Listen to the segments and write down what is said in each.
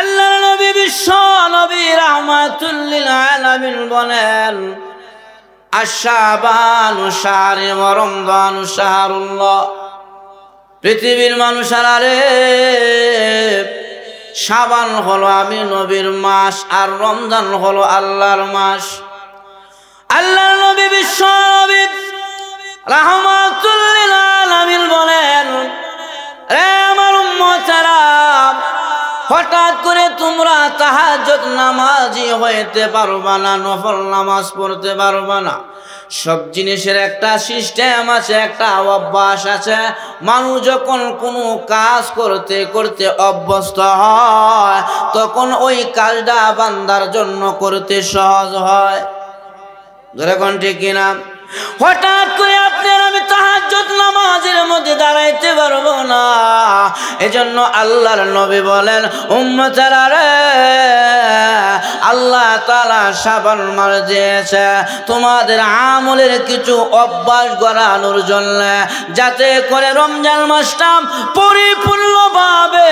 আল্লাহর নবী বিশ্ব নবী রাহমাতুল লিল আলামিন বলেন আশ-শাবানু শাহরি ওয়া রমজানু শাহরুল্লাহ। পৃথিবীর মানুষেরা রে, শাবান হলো আমি নবীর মাস আর রমজান হলো আল্লাহর মাস। আল্লাহর নবী বিশ্ব নবী রাহমাতুল লিল আলামিন বলেন রে আমার উম্মতেরা, হঠাৎ করে তোমরা তাহাজ্জুদ নামাজি হইতে পারবা না, নফল নামাজ পড়তে পারবা না। সব জিনিসের একটা সিস্টেম আছে, একটা অভ্যাস আছে। মানুষ যখন কোনো কাজ করতে করতে অভ্যস্ত হয় তখন ওই কাজটা বান্দার জন্য করতে সহজ হয়। যখন ঠিক কিনা? হঠাৎ করে আপনার আমি তাহাজ্জুদ নামাজের মধ্যে দাঁড়াইতে পারবো না, এজন্য আল্লাহর নবী বলেন উম্মতেরা রে, আল্লাহ তাআলা শাবান মাস দিয়েছে তোমাদের আমলের কিছু অভ্যাস গড়ানোর জন্য, যাতে করে রমজান মাসটা পরিপূর্ণভাবে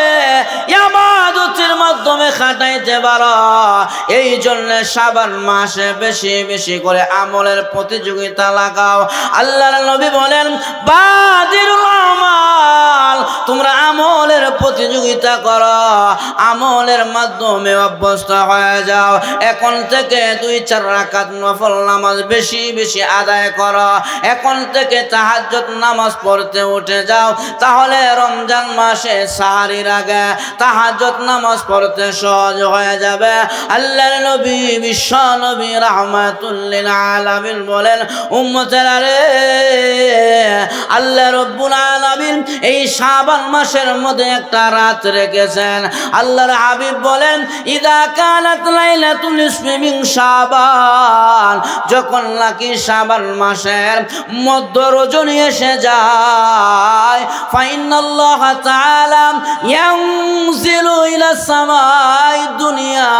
ইবাদতের মাধ্যমে কাটাইতে পারো। এই জন্য শাবান মাসে বেশি বেশি করে আমলের প্রতিযোগিতা লাগাও। আল্লাহর নবী বলেন বাদিরুল আমাল, তোমরা আমলের প্রতিযোগিতা করো, আমলের মাধ্যমে অভ্যস্ত হয়ে যাও। এখন থেকে 2-4 রাকাত নফল নামাজ বেশি বেশি আদায় করো। এখন থেকে তাহাজ্জুদ নামাজ পড়তে উঠে যাও, তাহলে রমজান মাসে সাহারির আগে তাহাজ্জুদ নামাজ পড়তে সহজ হয়ে যাবে। আল্লাহর নবী বিশ্ব নবী রাহমাতুল লিল আলামিন বলেন উম্মতেরা রে, আল্লাহ রব্বুল আলামিন এই শাবান মাসের মধ্যে একটা রাত রেখেছেন। আল্লাহর হাবিব বলেন ইদা কানাত লাইলাতুল নিসফি মিন শাবান, যখন নাকি শাবান মাসের মধ্য রজনী এসে যায়, ফাইনাল্লাহ তাআলা ইয়ানজিলু ইলা সামাই দুনিয়া,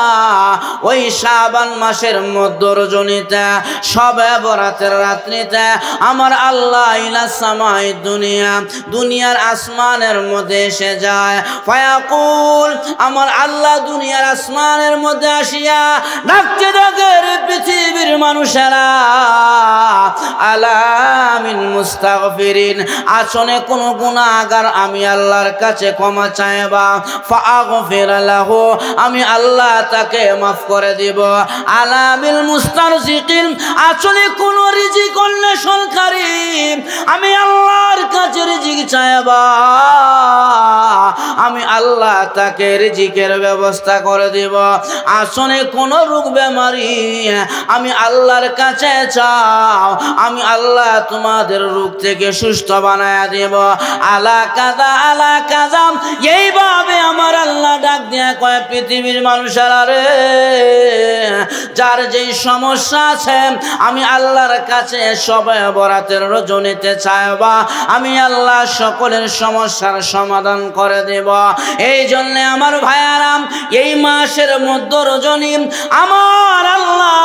ওই শাবান মাসের মধ্য রজনীতে শবে বরাতের রাত্রিতে আমার আল্লাহ ইলা সামাই দুনিয়া, দুনিয়ার আসমানের মধ্যে এসে যায়। ফায়াকুল, আমার আল্লাহ দুনিয়ার আসমানের মধ্যে আসিয়া ডাকতে ডাকে পৃথিবীর মানুষেরা, আলা মিন মুস্তাগফিরিন, আসনে কোন গুনাহগার আমি আল্লাহর কাছে ক্ষমা চাইবা, ফাআগফির লাহু, আমি আল্লাহ তাকে মাফ করে দিব। আলা মিল মুস্তারজিকিন, আসলে কোন রিজিক অন্বেষণকারী আমি আল্লাহর কাছে রিজিক চাইবা, আমি আল্লাহ তাকে রিজিকের ব্যবস্থা করে দিব। আসনে কোন রোগ বেমারি আমি আল্লাহর কাছে চাও, আমি আল্লাহ তোমাদের রোগ থেকে সুস্থ বানায়া দেব। আলা কাজা আলা কাজা, এইভাবে আমার আল্লাহ ডাক দিয়া কয় পৃথিবীর মানুষেরা রে, যার যেই সমস্যা আছে আমি আল্লাহর কাছে শবে বরাতের রজনীতে চাইবা, আমি আল্লাহ সকলের সমস্যার সমাধান করে দেব। এই জন্য আমার ভাইয়ারাম, এই মাসের মধ্য রজনী আমার আল্লাহ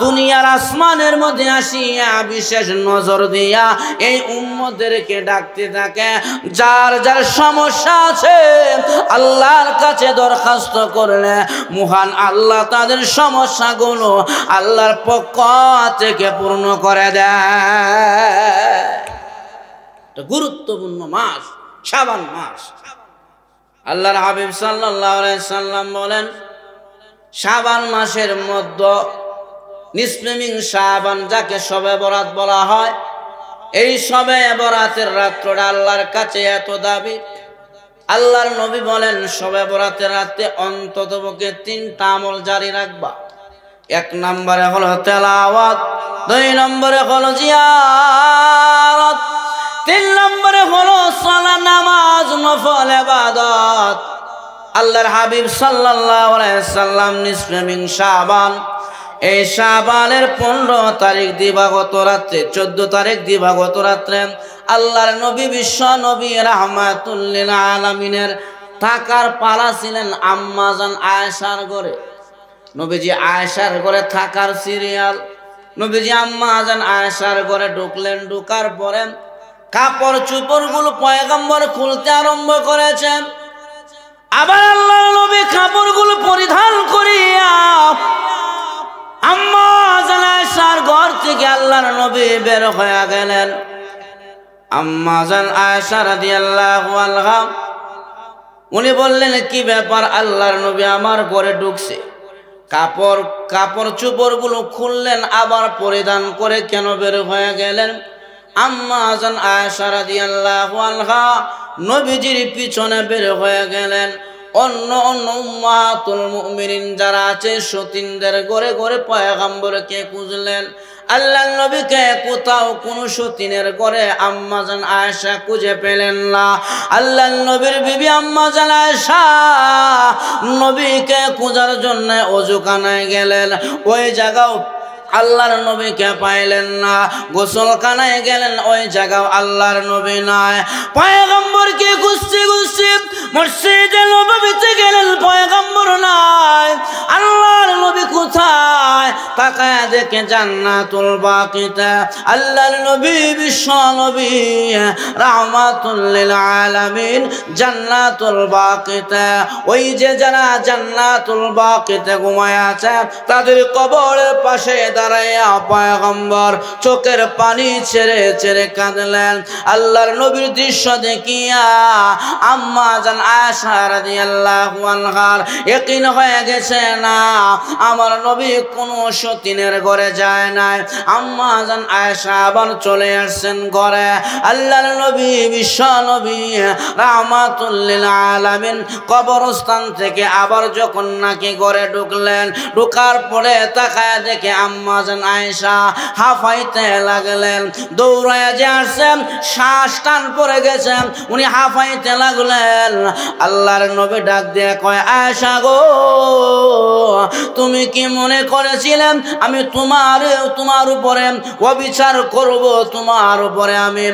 দুনিয়ার আসমানের মধ্যে আসিয়া বিশেষ নজর দিয়া এই উম্মতদেরকে ডাকতে থাকে, যার যার সমস্যা আছে আল্লাহর কাছে দরখাস্ত করলে মহান আল্লাহ তাদের সমস্যাগুলো আল্লাহর পক্ষ থেকে পূর্ণ করে দেয়। গুরুত্বপূর্ণ মাস শাবান মাস। আল্লাহর হাবিব সাল্লাল্লাহু আলাইহি সাল্লাম বলেন শাবান মাসের মধ্যে নিসফে মিন শাবান, যাকে শবে বরাত বলা হয়, এই শবে বরাতের রাতটা আল্লাহর কাছে এত দাবি। আল্লাহর নবী বলেন শবে বরাতের রাতে অন্ততপক্ষে 3টা আমল জারি রাখবা। 1 নম্বরে হলো তেলাওয়াত, 2 নম্বরে হলো জিয়ারত, 3 নম্বরে হলো সালাত নামাজ নফল ইবাদত। আল্লাহর হাবিব সাল্লাল্লাহু আলাইহি সাল্লাম নিসফে মিন শাবান, এই শাবানের 15 তারিখ দিবাগত রাতে, 14 তারিখ দিবাগত রাত্রে আল্লাহর নবী বিশ্ব নবী রাহমাতুল লিল আলামিনের থাকার পালা ছিলেন আম্মা জান আয়েশার ঘরে। নবীজি আয়েশার ঘরে থাকার সিরিয়াল। নবীজি আম্মা জান আয়েশার ঘরে ঢুকলেন, ঢুকার পরে কাপড় চোপড়গুলো পয়গম্বর খুলতে আরম্ভ করেছেন। আবার আল্লাহর নবী কাপড় নবী বের হয়ে গেলেন। আম্মা জান আয়েশা রাদিয়াল্লাহু আনহা উনি বললেন, কি ব্যাপার? আল্লাহর নবী আমার ঘরে ঢুকছে, কাপড় চোপড়গুলো খুললেন, আবার পরিধান করে কেন বের হয়ে গেলেন? আম্মা জান আয়েশা রাদিয়াল্লাহু আনহা নবীজির পিছনে বের হয়ে গেলেন। অন্য উম্মাতুল মুমিনিন যারা আছে সতীনদের ঘরে ঘরে পয়গম্বরকে খুঁজলেন। আল্লাহর নবীকে কোথাও কোন সতীনের ঘরে আম্মা জান আয়েশা খুঁজে পেলেন না। আল্লাহর নবীর বিবি আম্মা জান আয়েশা নবীকে খোঁজার জন্য ওযুখানায় গেলেন। ওই জায়গাও আল্লাহর নবীকে পাইলেন না। গোসলখানায় গেলেন, ওই জায়গাও আল্লাহর নবী নাই। পয়গম্বরকে খুঁজতে খুঁজতে মসজিদে নববীতে গেলেন, পয়গম্বর নাই। আল্লাহর নবী কোথায়? তাকায় দেখে জান্নাতুল বাকিতে আল্লাহর নবী, বিশ্ব নবী রাহমাতুল লিল আলামিন জান্নাতুল বাকিতে। ওই যে যারা জান্নাতুল বাকিতে ঘুমায় আছে তাদের কবরের পাশে দাঁড়াইয়া পয়গম্বর চোখের পানি ছেড়ে ছেড়ে কাঁদলেন। আল্লাহর নবীর দৃশ্য দেখিয়া আম্মা জান আয়েশা রাদিয়াল্লাহু আনহার ইয়াকিন হয়ে গেছে, না আমার নবী কোনো সতীনের ঘরে যায় নাই। আম্মা জান আয়েশা আবার চলে আসছেন ঘরে। আল্লাহর নবী, বিশ্ব নবী রাহমাতুল লিল আলামিন কবরস্থান থেকে আবার যখন নাকি ঘরে ঢুকলেন, ঢোকার পরে তাকায় দেখে আম্মা জান আয়েশা হাফাইতে লাগলেন। দৌড়ায় যে আসছেন, শ্বাস টান পড়ে গেছেন, উনি হাফাইতে লাগলেন। আল্লাহর নবী ডাক দিয়ে কয়, আয়েশা গো, তুমি কি মনে করেছিলেন আমি তোমার উপরে অবিচার করব? তোমার উপরে আমি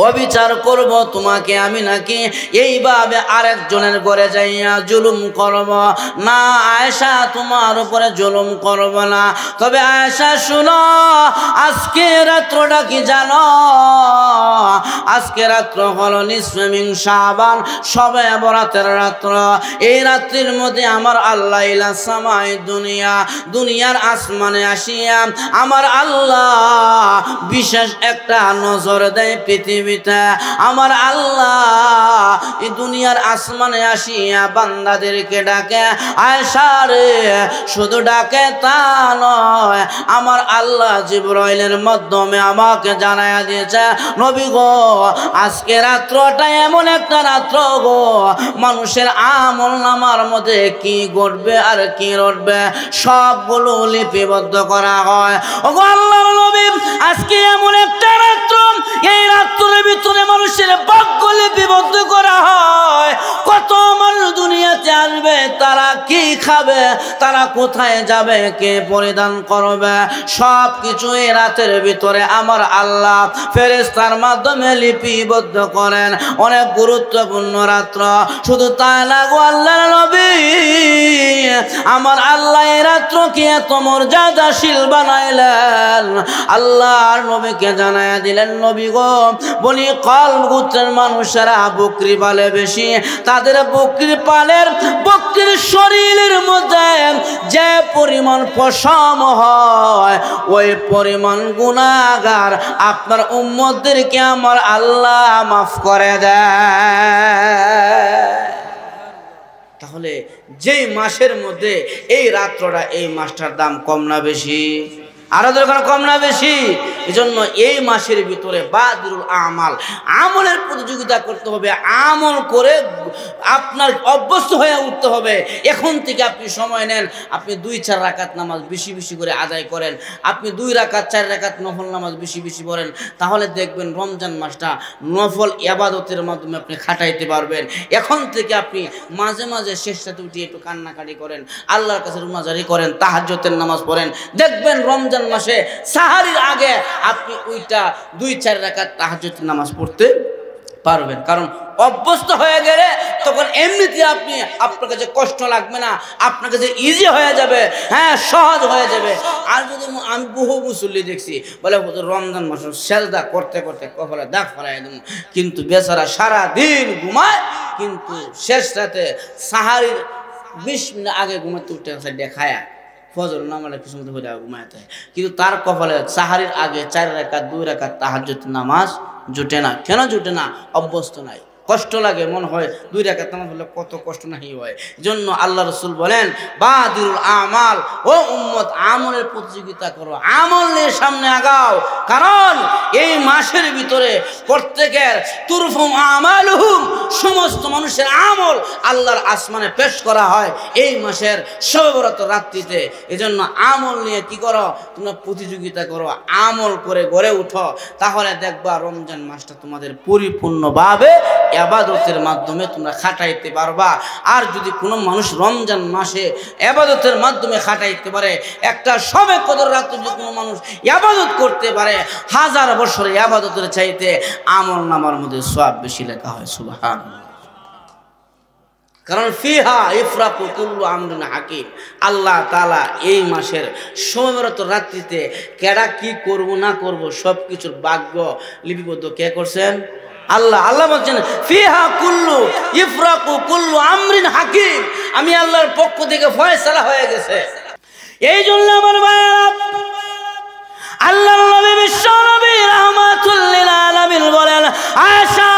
অবিচার করব, তোমাকে আমি নাকি এইভাবে আরেকজনের ঘরে যাইয়া জুলুম করব? না আয়েশা, তোমার উপরে জুলুম করব না। তবে আয়েশা শুনো, আজকে রাত্রটা কি জানো? আজকে রাত্র হলো নিসফে মিন শাবান, শবে বরাতের রাত্র। এই রাত্রির মধ্যে আমার আল্লাহ ইলা সামাই দুনিয়ার আসমানে আসিয়া আমার আল্লাহ বিশেষ একটা নজর দেয় পৃথিবীতে। আমার আল্লাহ এই দুনিয়ার আসমানে আসিয়া বান্দাদেরকে ডাকে। আয়েশা রে, শুধু ডাকে তা নয়, আমার আল্লাহ জিবরাইলের মাধ্যমে আমাকে জানায়া দিয়েছে, নবী গো, আজকে রাত্রটা এমন একটা রাত্র গো, মানুষের আমল নামার মধ্যে কি ঘটবে আর কি ঘটবে সবগুলো লিপিবদ্ধ করা হয়। ওগো আল্লাহর নবী, আজকে এমন একটা রাত্র, এই রাত্রের ভিতরে মানুষের ভাগ্য লিপিবদ্ধ করা হয়। কত মানুষ দুনিয়াতে আসবে, তারা কি খাবে, তারা কোথায় যাবে, কে পরিধান করবে, সব কিছু এই রাতের ভিতরে আমার আল্লাহ ফেরেশতার মাধ্যমে লিপিবদ্ধ করেন। অনেক গুরুত্বপূর্ণ রাত্র। শুধু তাই না গো আল্লাহর নবী, আমার আল্লাহ এই রাত্রকে এত মর্যাদাশীল বানাইলেন। আল্লাহর নবীকে জানায়া দিলেন, নবী গো, বলি কলব গোত্রের মানুষেরা বকরি পালে বেশি, তাদের বকরির শরীরের মধ্যে যে পরিমাণ পশম হয়, ওই পরিমাণ গুনাহগার আপনার উম্মতদেরকে আমার আল্লাহ মাফ করে দেয়। তাহলে যেই মাসের মধ্যে এই রাত্রটা, এই মাসটার দাম কম না বেশি? আরো দরকার কম না বেশি? এই জন্য এই মাসের ভিতরে বাদিরুল আমাল, আমলের প্রতিযোগিতা করতে হবে। আমল করে আপনার অভ্যস্ত হয়ে উঠতে হবে। এখন থেকে আপনি সময় নেন, আপনি 2-4 রাকাত নামাজ বেশি বেশি করে আদায় করেন, আপনি 2 রাকাত 4 রাকাত নফল নামাজ বেশি বেশি পড়েন, তাহলে দেখবেন রমজান মাসটা নফল ইবাদতের মাধ্যমে আপনি খাটাইতে পারবেন। এখন থেকে আপনি মাঝে মাঝে শেষ রাতে উঠে একটু কান্নাকাটি করেন, আল্লাহর কাছে রুমাজারি করেন, তাহাজ্জুদের নামাজ পড়েন, দেখবেন রমজান মাসে সাহারির আগে আপনি ওইটা 2-4 রাকাত তাহাজ্জুদের নামাজ পড়তে পারবেন। কারণ অভ্যস্ত হয়ে গেলে তখন এমনিতে আপনার কাছে কষ্ট লাগবে না, আপনার কাছে ইজি হয়ে যাবে, হ্যাঁ সহজ হয়ে যাবে। আর যদি আমি বহু মুসল্লি দেখছি বলে রমজান মাসে সেজদা করতে করতে কপালে দাগ ফেলাই দেব, কিন্তু বেচারা সারাদিন ঘুমায়, কিন্তু শেষ রাতে সাহারির 20 মিনিট আগে ঘুমাতে উঠে দেখায় ফজর নামাজে কিছু মতো হয়ে ঘুমাইতে হয়, কিন্তু তার কপালে সাহারির আগে 4 রাকাত 2 রাকাত তাহাজ্জুদ নামাজ জুটে না। কেন জুটে না? অভ্যস্ত নাই, কষ্ট লাগে, মনে হয় 2 রাকাত নামাজ পড়লে কত কষ্ট নাহি হয়। জন্য আল্লাহ রাসূল বলেন বাদিরুল আমাল, ও উম্মত আমলের প্রতিযোগিতা করো, আমল নিয়ে সামনে আগাও। কারণ এই মাসের ভিতরে প্রত্যেকের তুরফুম আমালুহুম, সমস্ত মানুষের আমল আল্লাহর আসমানে পেশ করা হয় এই মাসের শবে বরাত রাত্রিতে। এজন্য আমল নিয়ে কি করো? তোমরা প্রতিযোগিতা করো, আমল করে গড়ে উঠো, তাহলে দেখবা রমজান মাসটা তোমাদের পরিপূর্ণভাবে ইবাদতের মাধ্যমে তোমরা খাটাইতে পারবা। আর যদি কোনো মানুষ রমজান মাসে ইবাদতের মাধ্যমে খাটাইতে পারে, একটা শবে কদর রাতে যদি কোনো মানুষ ইবাদত করতে পারে, 1000 বছর ইবাদতের চাইতে আমল নামার মধ্যে সওয়াব বেশি লেখা হয়। সুবহানাল্লাহ। কারণ ফিহা ইফরাকু কুল্লু আমরিন হাকিম, আল্লাহ তাআলা এই মাসের শবে বরাত রাত্রিতে কেডা কি করব না করব সব কিছুর ভাগ্য লিপিবদ্ধ কে করছেন? আল্লাহ। আল্লাহ বলছেন ফিহা কুল্লু ইফরাকু কুল্লু আমরিন হাকিম, আমি আল্লাহর পক্ষ থেকে ফয়সালা হয়ে গেছে। এই জন্য আমার ভাইরা, আল্লাহর নবী বিশ্ব নবী রাহমাতুল লিল আলামিন বলেন, আয়েশা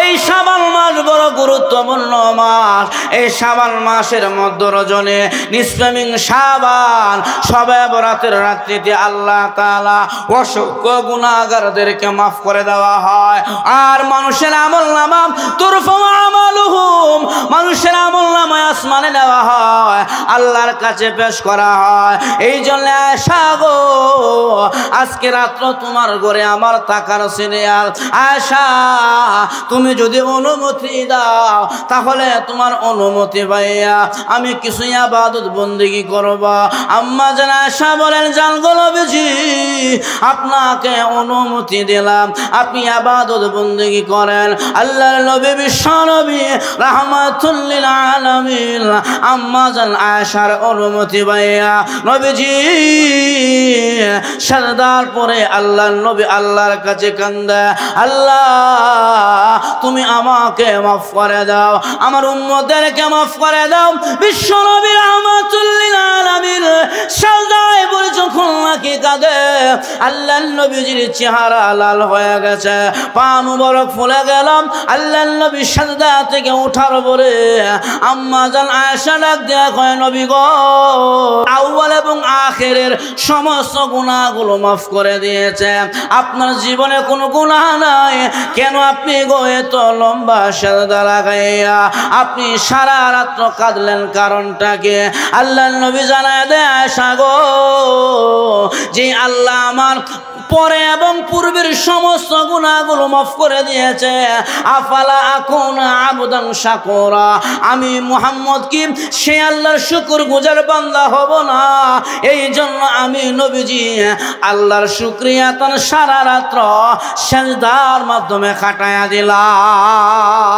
এই শাবান মাস বড় গুরুত্বপূর্ণ মাস। এই শাবান মাসের মধ্য রজনে নিসফে মিন শাবান, শবে বরাতের রাত্রিতে আল্লাহ তাআলা অসংখ্য গুনাহগারদেরকে মাফ করে দেওয়া হয়। আর মানুষের আমলনামা তুরফা আমালুহুম, মানুষের আমলনামায় আসমানে দেওয়া হয়, আল্লাহর কাছে পেশ করা হয়। এই জন্য আয়েশা গো, আজকে রাত্র তোমার ঘরে আমার তাকার সিরিয়াল। আয়েশা তুমি যদি অনুমতি দাও তাহলে তোমার অনুমতি পাইয়া আমি কিছু ইবাদত বন্দেগী করব। আম্মা জান আয়েশা বলেন, জান গো নবীজি, আপনাকে অনুমতি দিলাম, আপনি ইবাদত বন্দেগী করেন। আল্লাহর নবী বিশ্ব নবী রাহমাতুল লিল আলামিন আম্মা জান আয়েশার অনুমতি পাইয়া নবীজি সাজদার পরে আল্লাহর নবী আল্লাহর কাছে কান্দে, আল্লাহ তুমি আমাকে মাফ করে দাও, আমার উম্মতদেরকে মাফ করে দাও। বিশ্ব নবী রাহমাতুল লিল আলামিন সাজদায় পড়ে যখন নাকি কাঁদে, আল্লাহর নবীজির চেহারা লাল হয়ে গেছে, পা মুবারক ফুলে গেলাম। আল্লাহর নবী সাজদা থেকে ওঠার পরে আম্মা জান আয়েশা ডাক দেয়া কয়, নবী গো, আউয়াল এবং আখিরের সমস্ত গুনাহগুলো মাফ করে দিয়েছে, আপনার জীবনে কোনো গুনাহ নাই, কেন আপনি গো এত লম্বা সাজদা লাগাইয়া আপনি সারা রাত কাঁদলেন, কারণটা কি? আল্লাহর নবী জানায় দেয়, আয়েশা গো, যে আল্লাহ আমার পরে এবং পূর্বের সমস্ত গুনাহগুলো মাফ করে দিয়েছে, আফালা আকুনা আবদান শাকুরা, আমি মুহাম্মদ কি সে আল্লাহর শুকরগুজার বান্দা হব না? এই জন্য আমি নবীজি আল্লাহর শুকরিয়া তার সারা রাত্র সিজদার মাধ্যমে কাটায়া দিলাম।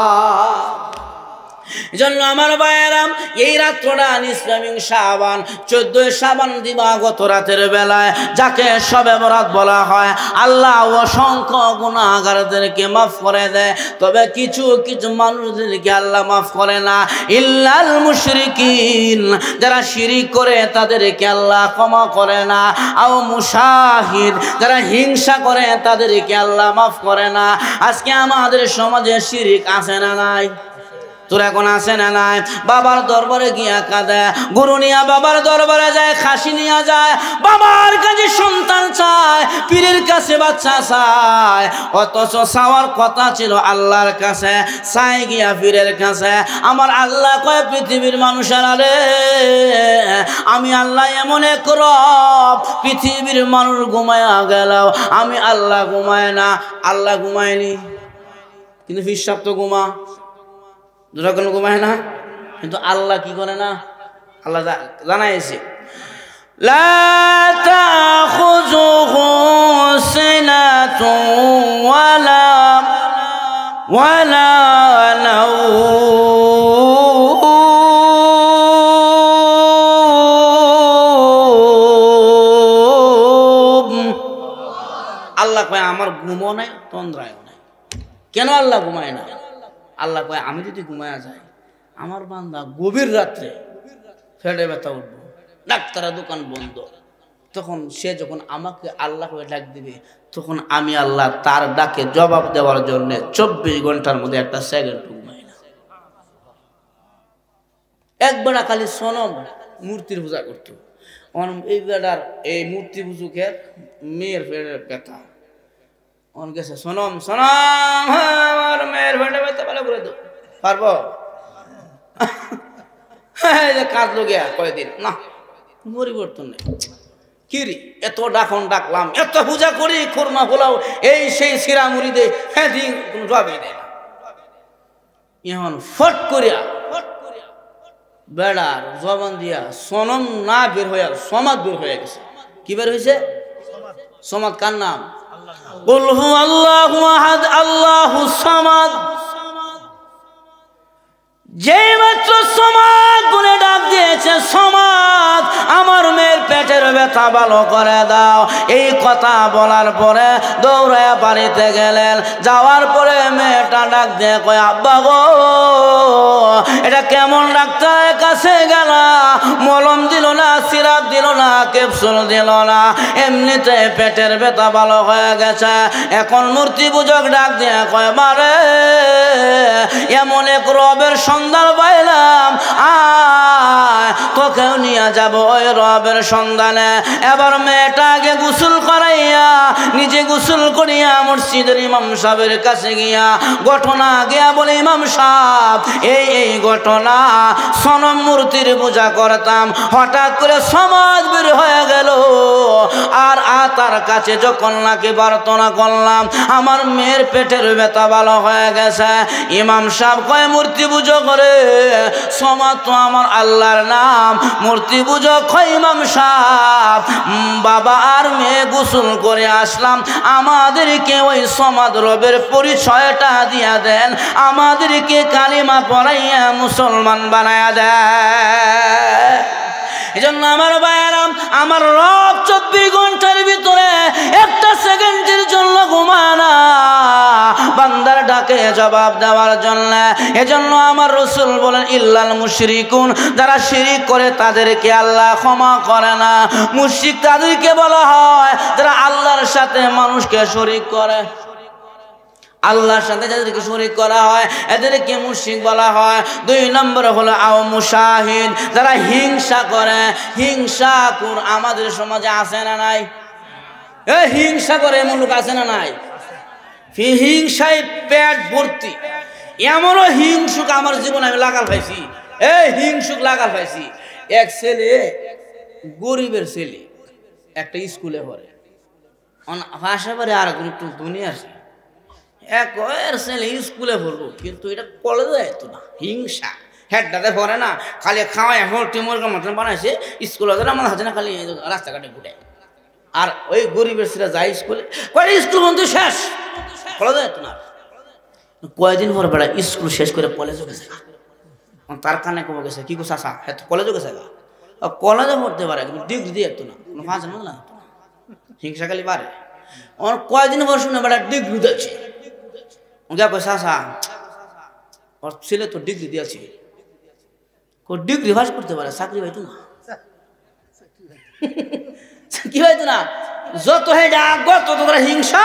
এজন্য আমার ভাইয়েরা, এই রাত্রটা নিসফে মিন শাবান, 14 শাবান দিবাগত রাতের বেলায় যাকে শবে বরাত বলা হয়, আল্লাহ অসংখ্য গুনাহগারদেরকে মাফ করে দেয়। তবে কিছু কিছু মানুষদেরকে আল্লাহ মাফ করে না, ইল্লাল মুশরিকিন, যারা শিরিক করে তাদেরকে আল্লাহ ক্ষমা করে না। আও মুশাহিদ, যারা হিংসা করে তাদেরকে আল্লাহ মাফ করে না। আজকে আমাদের সমাজে শিরিক আছে না নাই? তোর এখন আসে না নাই? বাবার দরবারে গিয়া কাঁদে, গুরু নিয়া বাবার দরবারে যায়, খাসি নিয়ে যায়, বাবার কাছে সন্তান চায়, পীরের কাছে বাচ্চা চায়, অথচ চাওয়ার কথা ছিল আল্লাহর কাছে, চাই গিয়া পীরের কাছে। আমার আল্লাহ কয়, পৃথিবীর মানুষেরা রে, আমি আল্লাহ এমন এক রব, পৃথিবীর মানুষ ঘুমায়া গেলাও আমি আল্লাহ ঘুমায় না। আল্লাহ ঘুমায়নি, কিন্তু ফিরসাব তো যখন ঘুমায় না, কিন্তু আল্লাহ কি করে না? আল্লাহ জানাইছে, লা তাখুযুহু সিনাতুন ওয়ালা নাওম। আল্লাহ কয় আমার ঘুমও নাই, তন্দ্রায়ও নাই। কেন আল্লাহ ঘুমায় না? আল্লাহ কয়, আমি যদি ঘুমায়া যাই, আমার বান্দা গভীর রাত্রে ফেটে ব্যথা উঠবো, ডাক্তারের দোকান বন্ধ। তখন সে যখন আমাকে আল্লাহ করে ডাক দিবে, তখন আমি আল্লাহ তার ডাকে জবাব দেওয়ার জন্য 24 ঘন্টার মধ্যে একটা সেকেন্ড ঘুমাই না। একবার খালি সনম মূর্তির পূজা করতো, এই বেটার এই মূর্তি পুজুকে মেয়ের পেটের ব্যথা অন গেছে, সনম সনম আমার মেয়ের পেটে ব্যথা ভালো করে দো, পারবো? কাঁদলো গিয়া কয়েকদিন, না পরিবর্তন নেই। কিরি এত ডাকন ডাকলাম, এত পূজা করি, খুরমা পোলাও এই সেই সিরা মুড়ি দেয়, হ্যাঁ দিন কোনো জবাবই দেয় না। এখন ফট করিয়া বেড়ার জবান দিয়া সনম না বের হইয়া সমাদ বের হয়ে গেছে। কি বের হয়েছে? সমাদ। কার নাম? কুল হু আল্লাহু আহাদ আল্লাহু সামাদ। যেই মাত্র সমাদ বলে ডাক দিয়েছে, সমাদ আমার মেয়ের পেটের ব্যথা ভালো করে দাও, এই কথা বলার পরে দৌড়ায় বাড়িতে গেলেন। যাওয়ার পরে মেয়েটা ডাক দিয়ে কয়, আব্বা গো এটা কেমন ডাক্তারের কাছে গেল, মলম দিল না, সিরাপ দিল না, ক্যাপসুল দিল না, এমনিতে পেটের ব্যথা ভালো হয়ে গেছে। এখন মূর্তি পূজক ডাক দিয়ে কয়, মারে এমন এক রবের সন্ধান পাইলাম, আয় তোকেও নিয়ে যাব ওই রবের সন্ধানে। এবার মেয়েটাকে গোসল করাইয়া নিজে গোসল করিয়া মসজিদের ইমাম সাহেবের কাছে গিয়া ঘটনা গিয়া বলে, ইমাম সাহেব এই ঘটনা, সনম মূর্তির পূজা করতাম, হঠাৎ করে সমাজ বের হয়ে গেল, আর তার কাছে যখন নাকি প্রার্থনা করলাম আমার মেয়ের পেটের ব্যথা ভালো হয়ে গেছে। ইমাম সাহেব কয়, মূর্তি পুজো করে সমাজ তো আমার আল্লাহর নাম, মূর্তি পুজো কয় ইমাম সাহেব, বাবা আর মেয়ে গোসল করে আসলাম, আমাদেরকে ওই সমাজ রবের পরিচয়টা দিয়া দেন, আমাদেরকে কালিমা পড়াইয়া মুসলমান বানায়া দেয়। এজন্য আমার ভাইয়েরাম, আমার রব 24 ঘন্টার ভিতরে একটা সেকেন্ডের জন্য ঘুমানা, বান্দার ডাকে জবাব দেওয়ার জন্য। এজন্য আমার রাসূল বলেন, ইল্লাল মুশরিকুন, যারা শিরিক করে তাদেরকে আল্লাহ ক্ষমা করে না। মুশরিক তাদেরকে বলা হয় যারা আল্লাহর সাথে মানুষকে শরীক করে। আল্লাহর সাথে যাদেরকে শরীক করা হয় এদেরকে মুশরিক বলা হয়। 2 নম্বর হলো আও মুশাহিদ, যারা হিংসা করে। হিংসাকুর আমাদের সমাজে আছে না নাই? হিংসা করে এমন লোক আছে না নাই? হিংসায় পেট ভর্তি। এমনও হিংসুক আমার জীবনে আমি লাগাল পাইছি, হিংসুক লাগাল পাইছি। এক ছেলে, গরিবের ছেলে, একটা স্কুলে পড়ে, ভাষা পড়ে আর একটু দুনিয়ার এক ছেলে স্কুলে পড়বো, কিন্তু এটা কলেজে যেত না। হিংসা হেডটাতে পড়ে না, খালি খাওয়া এখন টিমোর মতন বানাইছে, স্কুলে আমার হাতে না খালি রাস্তাঘাটে ঘুরে। আর ওই গরিবের ছেলে যায় স্কুলে, স্কুল বন্ধু শেষ, কলেজে যেত না। কয়েকদিন পর বেড়া স্কুল শেষ করে কলেজও গেছে। তার কানে কমে গেছে, কি গো চাষা, হ্যাঁ কলেজও গেছে গা, কলেজে পড়তে পারে কিন্তু ডিগ্রি দিয়ে যেত না, কোনো ফাঁস না। হিংসা খালি পারে। আমার কয়েকদিন পর শুনে বেড়া ডিগ্রি দিয়েছে, চাষা ওর ছেলে তো ডিগ্রি দিয়েছে, ডিগ্রি পাস করতে পারে, চাকরি পাইতো না। কি হইতো না, যত তত করে হিংসা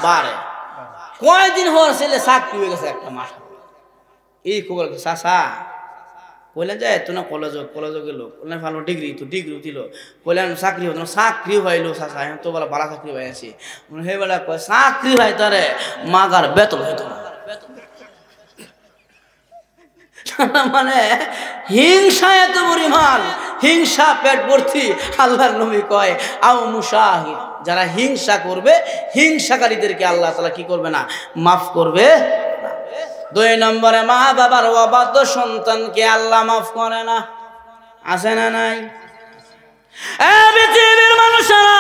বাড়ে। কয়েকদিন হওয়ার ছেলে চাকরি হয়ে গেছে একটা মাস। এই খবর চাষা বললেন যে এত না কলেজে গেল, বললেন ভালো ডিগ্রি, তো ডিগ্রি দিল, বললেন চাকরি হতো না, চাকরি হইলো চাষা, তো বলা ভালো চাকরি হয়েছে। হে বেলা কয় চাকরি হয় তারে মাগার বেতন হইতো না। মানে হিংসা এত পরিমাণ, হিংসা পেট ভর্তি। আল্লাহর নবী কয় আও মুশাহিদ, যারা হিংসা করবে হিংসাকারীদেরকে আল্লাহ তাআলা কি করবে না, মাফ করবে। 2 নম্বরে মা বাবার অবাধ্য সন্তানকে আল্লাহ মাফ করে না। আছে না নাই? পৃথিবীর মানুষেরা,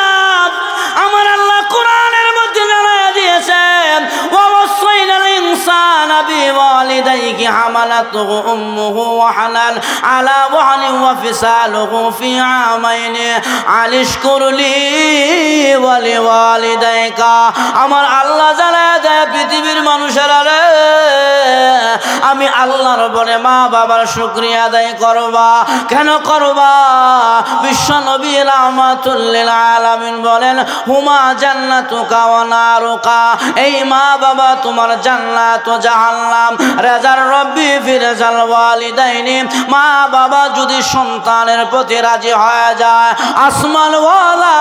আমার আল্লাহ কোরআনের মধ্যে জানায় দিয়েছে দিয়েছেন ওয়াসাইনাল ইনসানা বিওয়ালিদাইহি হামালাতুহু উম্মুহু ওয়াহানান আলা ওয়াহনিন ওয়া ফিসালুহু ফি আমাইনি আনিশকুরলি ওয়া লিওয়ালিদাইকা। আমার আল্লাহ জানায় দেয় পৃথিবীর মানুষেরা রে, আমি আল্লাহর বলে মা বাবার শুকরিয়া আদায় করবা। কেন করবা? বিশ্ব নবী রাহমাতুল লিল আলামিন বলেন হুমা জান্নাতুকা ওয়া নারুকা, এই মা বাবা তোমার জান্নাত ও জাহান্নাম। রাজার রব্বি ফি রাজাল ওয়ালিদাইনি, মা বাবা যদি সন্তানের প্রতি রাজি হয়ে যায়, আসমান ওয়ালা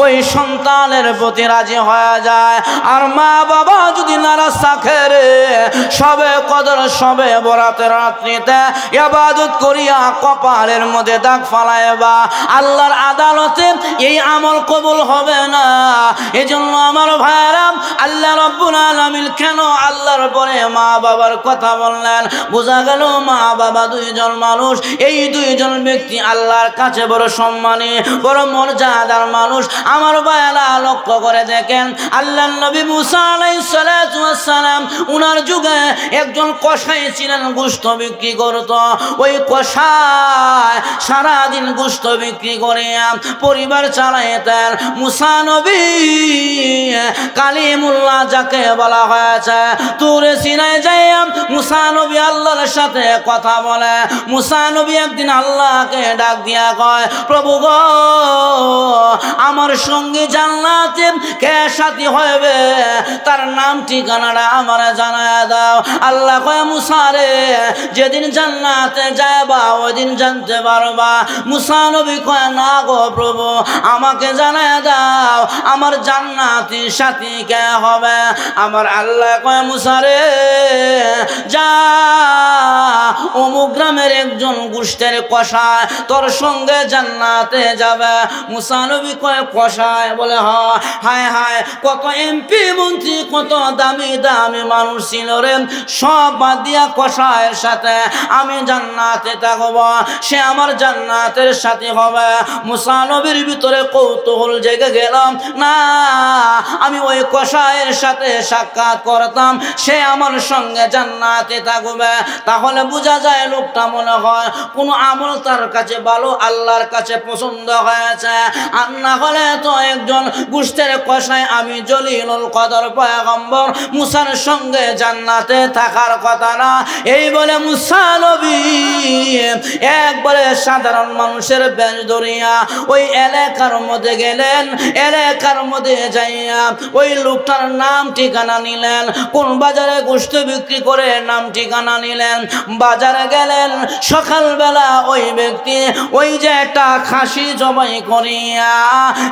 ওই সন্তানের প্রতি রাজি হয়ে যায়। আর মা বাবা যদি নারাজ থাকে রে, সবে কদর সবে বরাতের রাত্রিতে ইবাদত করিয়া কপালের মধ্যে দাগ ফালাইবা, আল্লাহর আদালতে এই আমল কবুল হবে না। এজন্য আমার ভাইরা, আল্লাহ রাব্বুল আলামিন কেন আল্লাহর পরে মা বাবার কথা বললেন? বোঝা গেল মা বাবা দুইজন মানুষ, এই দুইজন ব্যক্তি আল্লাহর কাছে বড় সম্মানী, বড় মর্যাদার মানুষ। আমার ভাইরা লক্ষ্য করে দেখেন, আল্লাহর নবী মুসা আলাইহিস সালাতু ওয়াস সালাম উনার যুগে একজন কসাই ছিলেন, গোশত বিক্রি করত। ওই কসাই সারাদিন গোশত বিক্রি করে পরিবার চালাইতেন। মুসা নবী কালিমুল্লাহ যাকে বলা হয়েছে, তুরে সিনায় যাইয়া মুসা নবী আল্লাহর সাথে কথা বলে। মুসা নবী একদিন আল্লাহকে ডাক দিয়া কয়, প্রভু গো, আমার সঙ্গে জান্নাতে কে সাথী হবে, তার নাম ঠিকানাটা আমার জানায় দাও। আল্লাহ কয় মুসা রে, যেদিন জান্নাতে যাবা ওই দিন জানতে পারবা। মুসা নবী কয় না গো প্রভু, আমাকে জানায় দাও আমার জান্নাতি সাথী কে হবে। আমার আল্লাহ কয় মুসা রে, যা অমুক গ্রামের একজন গোশতের কসাই তোর সঙ্গে জান্নাতে যাবে। মুসা নবী কয় কসাই? বলে হায় হায়, কত এমপি মন্ত্রী কত দামি দামি মানুষ ছিল রে, সব বাদ দিয়া কসাইয়ের সাথে আমি জান্নাতে থাকব, সে আমার জান্নাতের সাথী হবে। মুসা নবীর ভিতরে কৌতূহল জেগে গেলাম, না আমি ওই কসাইয়ের সাথে সাক্ষাৎ করতাম, সে আমার সঙ্গে জান্নাতে থাকবে। তাহলে বোঝা যায় লোকটা মনে হয় কোনো আমল তার কাছে ভালো, আল্লাহর কাছে পছন্দ হয়েছে। আর না হলে তো একজন গোশতের কসাই আমি জলিলুল কদর পয়গম্বর মুসার সঙ্গে জান্নাতে থাকার কথা না। এই বলে মুসা নবী একবারে সাধারণ মানুষের বেশ ধরিয়া ওই এলাকার মধ্যে গেলেন। এলাকার মধ্যে যাইয়া ওই লোকটার নাম ঠিকানা নিলেন, কোন বাজারে গোশত বিক্রি করে নাম ঠিকানা নিলেন। বাজারে গেলেন, সকালবেলা ওই ব্যক্তি ওই যে একটা খাসি জবাই করিয়া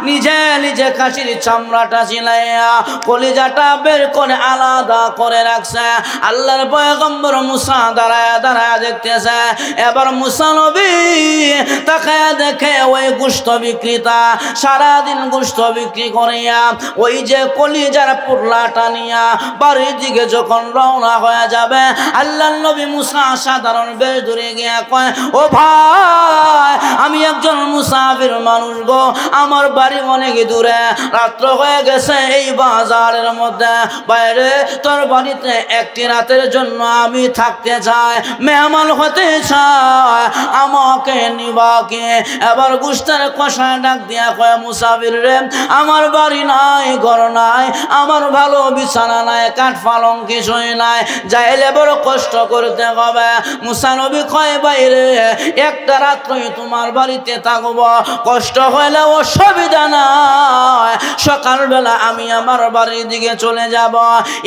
নিজে নিজে খাসির চামড়াটা ছিলাইয়া কলিজাটা বের করে আলাদা করে রাখছে। আল্লাহর পয়গম্বর মুসা দাঁড়ায় দাঁড়ায় দেখতেছে। এবার মুসা নবী তাকায় দেখে ওই গোশত বিক্রেতা সারাদিন গোশত বিক্রি করিয়া ওই যে কলিজার পুরলাটা নিয়া বাড়ির দিকে যখন রওনা হয়ে যাবে, আল্লাহর নবী মুসা সাধারণ বেশ ধরে গিয়া কয়, ও ভাই, আমি একজন মুসাফির মানুষ গো, আমার বাড়ি অনেক দূরে, রাত্র হয়ে গেছে এই বাজারের মধ্যে, বাইরে তোর বাড়িতে একটি রাতের জন্য আমি থাকতে চাই, মেহমান হতে চাই, আমাকে নিবা কে? এবার গোশতের কসাই ডাক দিয়া কয়, মুসাফির রে, আমার বাড়ি নাই, ঘর নাই, আমার ভালো বিছানা নাই, কাঠ পালং কিছুই নাই, যাইলে বড় কষ্ট করতে হবে। মুসা নবী কয়, বাইরে একটা রাত্রই তোমার বাড়িতে থাকব, কষ্ট হইলে অসুবিধা নাই, সকালবেলা আমি আমার বাড়ির দিকে চলে যাব।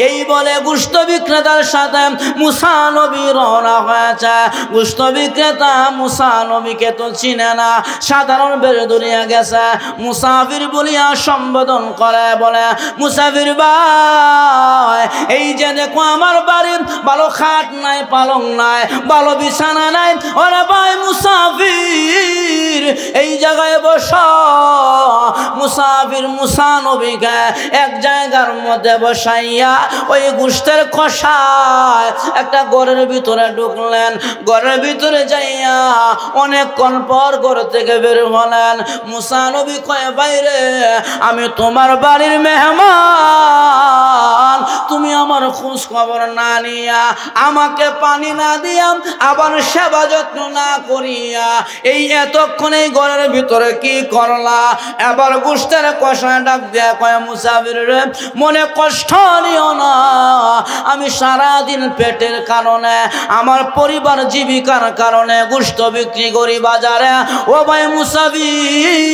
এই বলে গোশত বিক্রেতার সাথে মুসা নবী রওনা হয়েছে। গোশত বিক্রেতা মুসা নবীকে তো চিনে না, সাধারণ বের দূরিয়া গেছে। মুসাফির বলিয়া সম্বোধন করে, বলে, মুসাফির ভাই, এই যে দেখো আমার বাড়ি ভালো খাট নাই, পালং নাই, ভালো বিছানা নাই, ওরে ভাই মুসাফির এই জায়গায় বস। মুসাফির মুসা নবীকে এক জায়গার মধ্যে বসাইয়া ওই গোশতের কসাই একটা ঘরের ভিতরে ঢুকলেন। ঘরের ভিতরে যাইয়া অনেকক্ষণ পর ঘর থেকে বের হলেন। মুসা নবী কয় বাইরে আমি তোমার বাড়ির মেহমান, তুমি আমার খোঁজ খবর না নিয়া আমাকে পানি না দিয়া আবার সেবা যত্ন না করিয়া এই এতক্ষণে ঘরের ভিতরে কি করলা? এবার গোশতের কষায় ডাক দেয়া কয় মুসাফির রে মনে কষ্ট নিও না, আমি সারাদিন পেটের কারণে আমার পরিবার জীবিকার কারণে গোশত বিক্রি করি বাজারে। ও ভাই মুসাফির,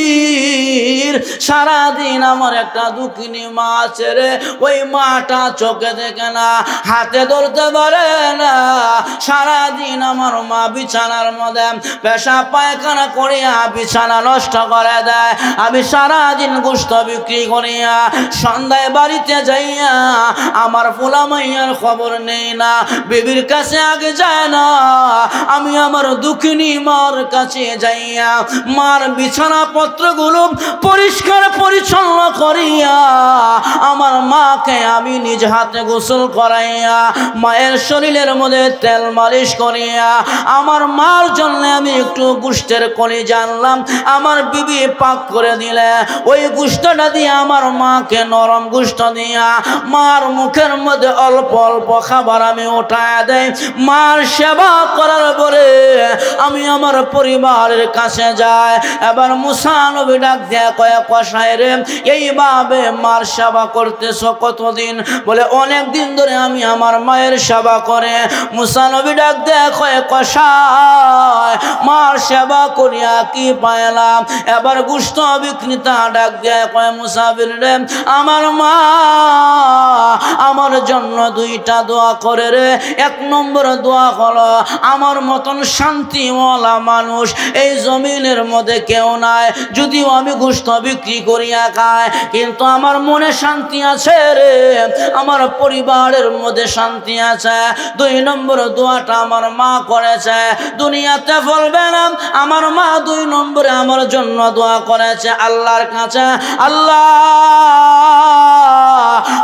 সারাদিন আমার একটা দুঃখিনী মা আছে রে, ওই মাটা চোখে দেখে না, হাতে ধরতে পারে না, সারাদিন আমার মা বিছানার মধ্যে পেশা পায়খানা করিয়া বিছানা নষ্ট করে দেয়। আমি সারাদিন গোশত বিক্রি করিয়া সন্ধ্যায় বাড়িতে যাইয়া আমার পোলা মাইয়ার খবর নেই না, বিবির কাছে আগে যায় না, আমি আমার দুঃখিনী মার কাছে যাইয়া মার বিছানাপত্রগুলো পরিষ্কার পরিচ্ছন্ন করিয়া আমার মাকে আমি নিজ হাতে গোসল করাইয়া মায়ের শরীরের মধ্যে তেল মালিশ করিয়া আমার মার জন্য আমি একটু গোশতের কলিজা আনলাম, আমার বিবি পাক করে দিলে ওই গোশতটা দিয়ে আমার মাকে নরম গোশত দিয়া মার মুখের মধ্যে অল্প অল্প খাবার আমি উঠায় দেই। মার সেবা করার পরে আমি আমার পরিবারের কাছে যাই। এবার মুসা নবী ডাক দেয়া কয় কষায় রে এইভাবে মার সেবা করতেছ কতদিন? বলে অনেক দিন ধরে আমি আমার মায়ের সেবা করে। মুসা নবী ডাক দেয়া কয় কষায় মার সেবা করিয়া কি পাইলাম? এবার গোশত বিক্রেতা ডাক দেয়া কয় মুসাফির রে আমার মা আমার জন্য দুইটা দোয়া করে রে। এক নম্বর দোয়া হলো আমার মতন শান্তিওয়ালা মানুষ এই জমিনের মধ্যে কেউ নাই, যদিও আমি গোশত বিক্রি করিয়া খাই কিন্তু আমার মনে শান্তি আছে রে, আমার পরিবারের মধ্যে শান্তি আছে। দুই নম্বর দোয়াটা আমার মা করেছে, দুনিয়াতে বলবে না আমার মা দুই নম্বরে আমার জন্য দোয়া করেছে আল্লাহর কাছে, আল্লাহ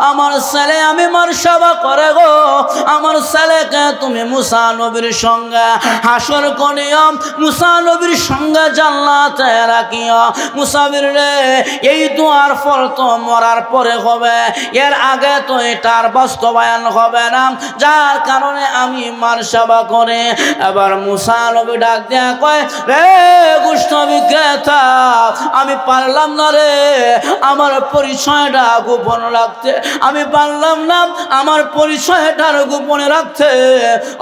আমার ছেলে আমি মার সেবা করে গো, আমার ছেলেকে তুমি মুসা নবীর সঙ্গে হাসর করিও, মুসা নবীর সঙ্গে জান্নাতে রাখিও। মুসাফির রে এই দোয়ার ফল তো মরার পরে হবে, এর আগে তো এটার বাস্তবায়ন হবে না, যার কারণে আমি মার সেবা করে। এবার মুসা নবী ডাক দেয়া কয় রে গোশত বিক্রেতা আমি পারলাম না রে আমার পরিচয়টা গোপন রাখতে, আমি পারলাম না আমার পরিচয়টার গোপনে রাখতে।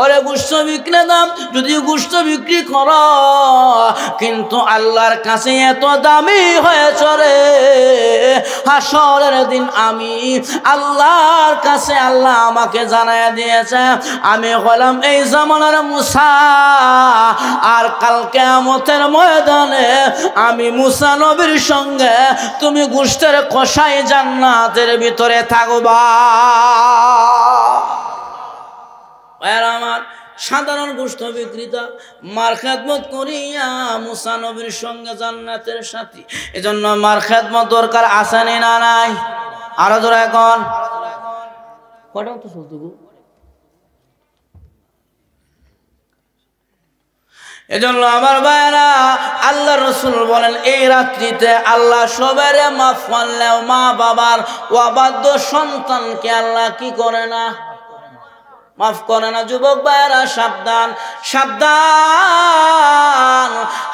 ওরে গোশত বিক্রেতা যদি গোশত বিক্রি কর কিন্তু আল্লাহর কাছে এত দামি হয়েছ রে, হাসরের দিন আমি আল্লাহর কাছে আল্লাহ আমাকে জানাইয়া দিয়েছে আমি হলাম এই জামানার মুসা, আর কাল কিয়ামতের ময়দানে আমি মুসা নবীর সঙ্গে তুমি গোশতের কষাই জান্নাতের ভিতরে থাকবা। আমার সাধারণ গোশত বিক্রেতা মার খেদমত করিয়া মুসা নবীর সঙ্গে জান্নাতের সাথী, এজন্য মার খেদমত দরকার আছে না নাই? আরো ধরো এখন কটা তো চলতো গো। এজন্য আমার ভাইরা আল্লাহ রসুল বলেন এই রাত্রিতে আল্লাহ সবারে মাফ করলেও মা বাবার অবাধ্য সন্তানকে আল্লাহ কি করে না? মাফ করে না। যুবক ভাইরা সাবধান সাবধান,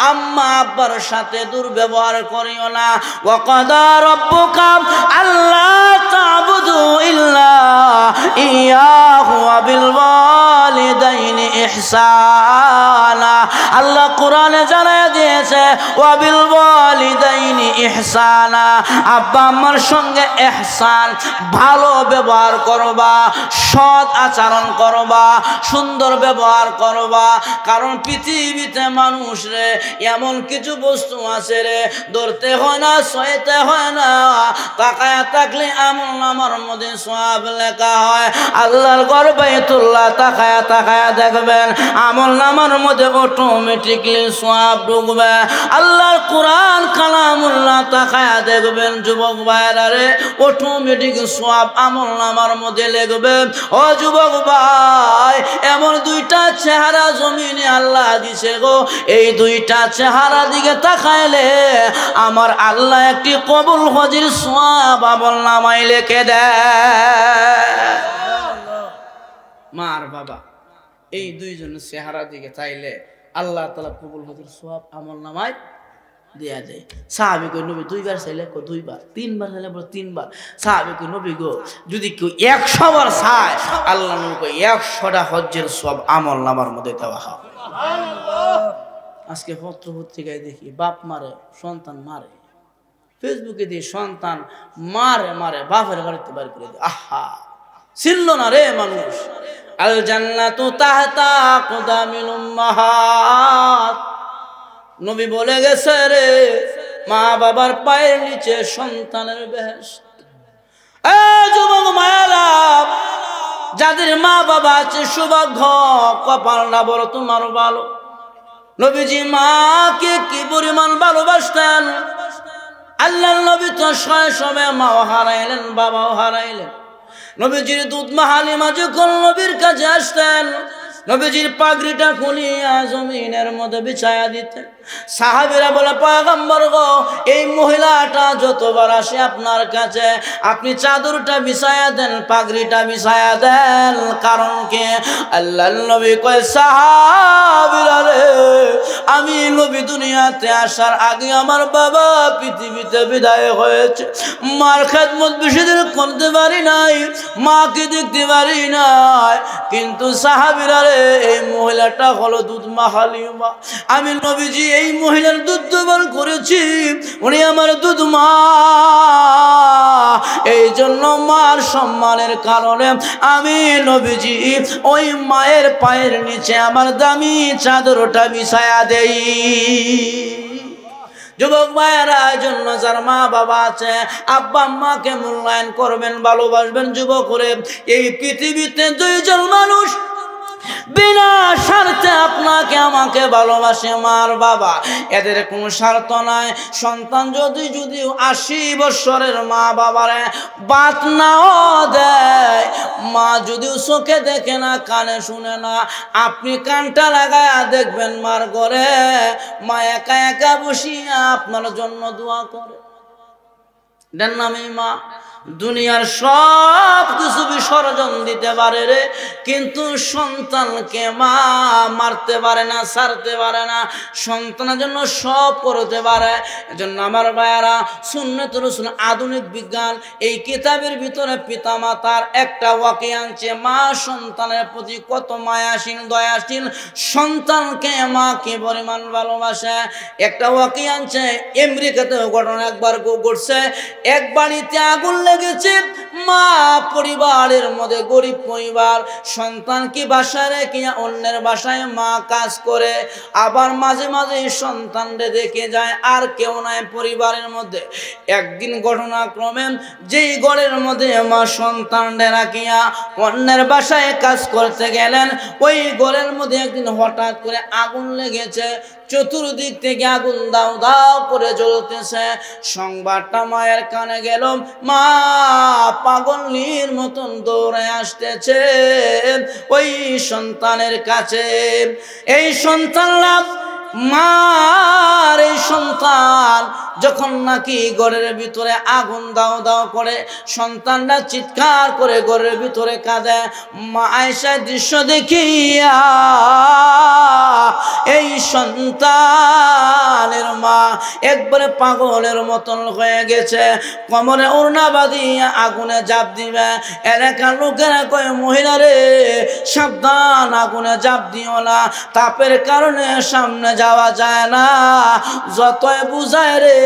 আম্মা আব্বার সাথে দুর্ব্যবহার করিও না। ওয়া কাদা রাব্বুকা আল্লা তা'বুদু ইল্লা ইয়াহু ওয়া বিল ওয়ালিদাইনি ইহসানা। আল্লাহ কোরআনে জানায় দিয়েছে ওয়া বিল ওয়ালিদাইনি ইহসানা, আব্বা আম্মার সঙ্গে ইহসান ভালো ব্যবহার করবা, সৎ আচরণ করবা, সুন্দর ব্যবহার করবা। কারণ পৃথিবীতে মানুষ রে এমন কিছু বস্তু আছে রে ধরতে হয় না, সইতে হয় না, তাকায়া থাকলে আমল নামার মধ্যে সওয়াব লেখা হয়। আল্লাহর ঘর বাইতুল্লাহ তাকায়া তাকায়া দেখবেন আমল নামার মধ্যে অটোমেটিকলি সওয়াব ঢুকবে। আল্লাহর কোরআন কালামুল্লাহ তাকায়া দেখবেন যুবক ভাইরা রে, অটোমেটিক সওয়াব আমলনামার মধ্যে লিখবে। ও যুবক ভাই, এমন দুইটা চেহারা জমিনে আল্লাহ দিছে গো, এই দুইটা চেহারা দিকে তাকাইলে আমার আল্লাহ একটি কবুল হজের সওয়াব আমলনামায় লিখে দেয়। মা আর বাবা এই দুইজনের চেহারা দিকে চাইলে আল্লাহ তাআলা কবুল হজের সওয়াব আমলনামায় দেয়া যায়। সাহাবী কই নবী দুইবার চাইলে কো দুইবার, তিনবার চাইলে বলে তিনবার। সাহাবী কই নবী গো যদি কেউ 100 বার চায় আল্লাহ নবী কই 100টা হজ্জের সওয়াব আমলনামার মধ্যে দেওয়া হয়। সুবহানাল্লাহ। আজকে পত্র পত্রিকায় দেখি বাপ মারে সন্তান মারে, ফেসবুকে দিয়ে সন্তান মারে মারে বাপের বাড়িতে বাড়ি করে দেয়। আহা, ছিল না রে মানুষ। আল জান্নাতু তাহতা আকদামিল উম্মাহাত, নবী বলে গেছে রে, মা বাবার পায়ের নিচে সন্তানের বেহেশত। এ যুবক মায়েরা, যাদের মা বাবা আছে সৌভাগ্য, কপালটা বড় তোমার ভালো। নবীজি মাকে কি পরিমাণ ভালোবাসতেন। আল্লাহর নবী তো শৈশবে মাও হারাইলেন, বাবাও হারাইলেন। নবীজির দুধ মা হালিমা যখন নবীর কাছে আসতেন, নবীজির পাগড়িটা খুলিয়া জমিনের মধ্যে বিছায়া দিতেন। সাহাবীরা বলে, পয়গম্বর গো, এই মহিলাটা যতবার আসে আপনার কাছে আপনি চাদরটা বিছায়া দেন, পাগড়িটা বিছায়া দেন, কারণ কি? আল্লাহর নবী কয়, সাহাবীরা রে, আমি নবী দুনিয়াতে আসার আগে আমার বাবা পৃথিবীতে বিদায় হয়েছে। মার খেদমত বেশি দিন করতে পারি নাই, মাকে দেখতে পারি নাই, কিন্তু সাহাবীরা রে, এই মহিলাটা হলো দুধ মা হালিমা। আমি নবীজি এই মহিলার দুধ দোহন করেছি, উনি আমার দুধ মা। এই জন্য মার সম্মানের কারণে আমি নবীজি ওই মায়ের পায়ের নিচে আমার দামি চাদরটা বিছায়া দেই। যুবক ভাইয়েরা, জন্য যার মা বাবা আছে, আব্বা আম্মাকে মূল্যায়ন করবেন, ভালোবাসবেন। যুবক করে এই পৃথিবীতে দুইজন মানুষ বিনা স্বার্থে আপনাকে আমাকে ভালোবাসে, মার বাবা, এদের কোনো স্বার্থ নাই। সন্তান যদি 80 বছরের মা বাবারে বাত নাও দেয়, মা যদিও চোখে দেখে না, কানে শুনে না, আপনি কানটা লাগায়া দেখবেন মার ঘরে মা একা একা বসিয়া আপনার জন্য দোয়া করে। এটার নামই মা। দুনিয়ার সব কিছু বিসর্জন দিতে পারে রে, কিন্তু সন্তানকে মা মারতে পারে না, ছাড়তে পারে না, সন্তানের জন্য সব করতে পারে। এজন্য আমার ভাইয়ারা, সুন্নাত রাসূল আধুনিক বিজ্ঞান এই কিতাবের ভিতরে পিতা মাতার একটা ওয়াকিয়া আনছে, মা সন্তানের প্রতি কত মায়াশীল, দয়াশীল, সন্তানকে মা কি পরিমাণ ভালোবাসে। একটা ওয়াকিয়া আনছে, আমেরিকাতে ঘটনা একবার ঘটছে। এক বাড়িতে আগুন লেগেছে, মা পরিবারের মধ্যে গরিব পরিবার, সন্তান কি বাসায় রেখে অন্যের বাসায় মা কাজ করে, আবার মাঝে মাঝে সন্তানদের দেখে যায়, আর কেউ নাই পরিবারের মধ্যে। একদিন ঘটনাক্রমে যেই ঘরের মধ্যে মা সন্তানদের রাখিয়া অন্যের বাসায় কাজ করতে গেলেন, ওই ঘরের মধ্যে একদিন হঠাৎ করে আগুন লেগেছে। চতুর্দিক থেকে আগুন দাও দাও করে জ্বলতেছে। সংবাদটা মায়ের কানে গেল, মা পাগলের মতন দৌড়ে আসতেছে ওই সন্তানের কাছে। এই সন্তানরা, মার এই সন্তান যখন নাকি ঘরের ভিতরে আগুন দাও দাও করে, সন্তানরা চিৎকার করে ঘরের ভিতরে কাঁদে। মা আয়েশা দৃশ্য দেখিয়া এই সন্তানের মা একবারে পাগলের মতন হয়ে গেছে, কোমরে ওড়না বাঁধিয়া আগুনে ঝাঁপ দিবে। এলাকার লোকেরা কয়, মহিলা রে সাবধান, আগুনে ঝাঁপ দিও না, তাপের কারণে সামনে যাওয়া যায় না। যতই বুঝায় রে,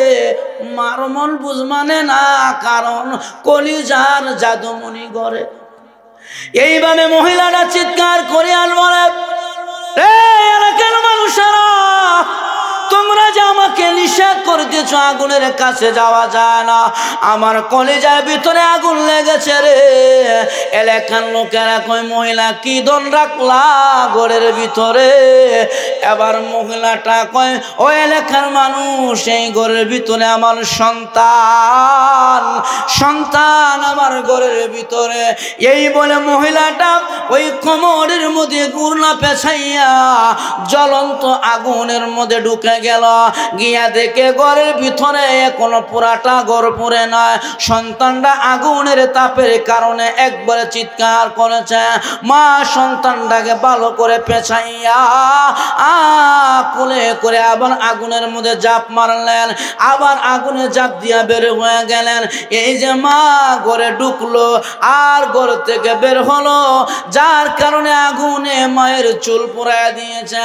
মার মন বুঝ মানে না, কারণ কলিজার জাদুমণি ঘরে। এইভাবে মহিলারা চিৎকার করে আর বলে, রে এলাকার মানুষেরা, তোমরা যে আমাকে নিষেধ করতেছ, আগুনের কাছে যাওয়া যায় না। আমার কলিজার ভিতরে আগুন লেগেছে রে। এলাকার লোকেরা কই, মহিলা কি দন রাখলা ঘরের ভিতরে? এবার মহিলাটা কয়, ও এলাকার মানুষ, এই ঘরের ভিতরে আমার সন্তান আমার ঘরের ভিতরে। এই বলে মহিলাটা ওই কোমরের মধ্যে গুরনা পেছাইয়া জ্বলন্ত আগুনের মধ্যে ঢুকে গেল। গিয়া দেখে ঘরের ভিতরে কোনো পুরাটা ঘর পুড়ে নয়, সন্তানটা আগুনের তাপের কারণে একবারে চিৎকার করেছে। মা সন্তানটাকে ভালো করে পেছাইয়া কোলে করে আবার আগুনের মধ্যে জাপ মারলেন, আবার আগুনে জাপ দিয়া বের হয়ে গেলেন। এই যে মা ঘরে ঢুকলো আর ঘর থেকে বের হলো, যার কারণে আগুনে মায়ের চুল পুড়াইয়া দিয়েছে,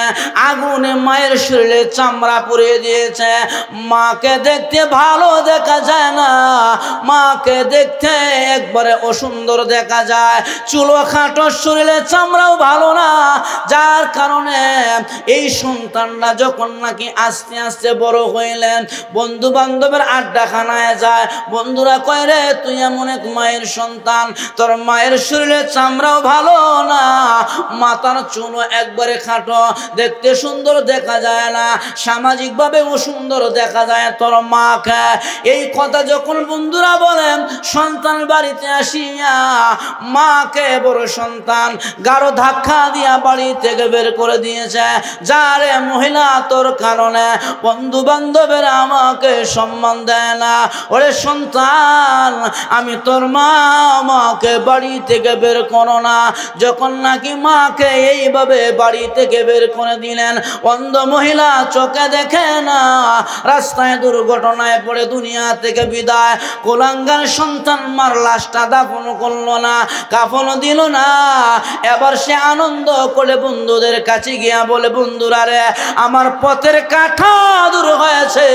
আগুনে মায়ের শরীরে চামড়া পুড়িয়ে দিয়েছে। মাকে দেখতে ভালো দেখা যায় না, মাকে দেখতে একবারে অসুন্দর দেখা যায়, চুলো খাটো, শরীরে চামড়াও ভালো না। যার কারণে এই সন্তানরা যখন নাকি আস্তে আস্তে বড় হইলেন, বন্ধু বান্ধবের আড্ডাখানায় যায়, বন্ধুরা কয়, রে তুই এমন এক মায়ের সন্তান, তোর মায়ের শরীরে চামড়াও ভালো না, মাথার চুলও একবারে খাটো, দেখতে সুন্দর দেখা যায় না, সামাজিকভাবে সুন্দর দেখা যায় তোর মাকে। এই কথা যখন বন্ধুরা বলেন, সন্তান বাড়িতে আসিয়া মাকে বড় সন্তান গাঢ় ধাক্কা দিয়া বাড়ি থেকে বের করে দিয়েছে। যারে মহিলা, তোর কারণে বন্ধু বান্ধবেরা আমাকে সম্মান দেয় না। ওরে সন্তান, আমি তোর মা, মাকে বাড়ি থেকে বের করো না। যখন নাকি মাকে এইভাবে বাড়ি থেকে বের করে দিলেন, অন্ধ মহিলা চোখে দেখে না, রাস্তায় দুর্ঘটনায় পড়ে দুনিয়া থেকে বিদায়। কুলাঙ্গার সন্তান মার লাশটা দাফন করলো না, কাফন দিল না। এবার সে আনন্দ করে বন্ধুদের কাছে গিয়া বলে, বন্ধুরা রে, আমার পথের কাঁটা দূর হয়েছে,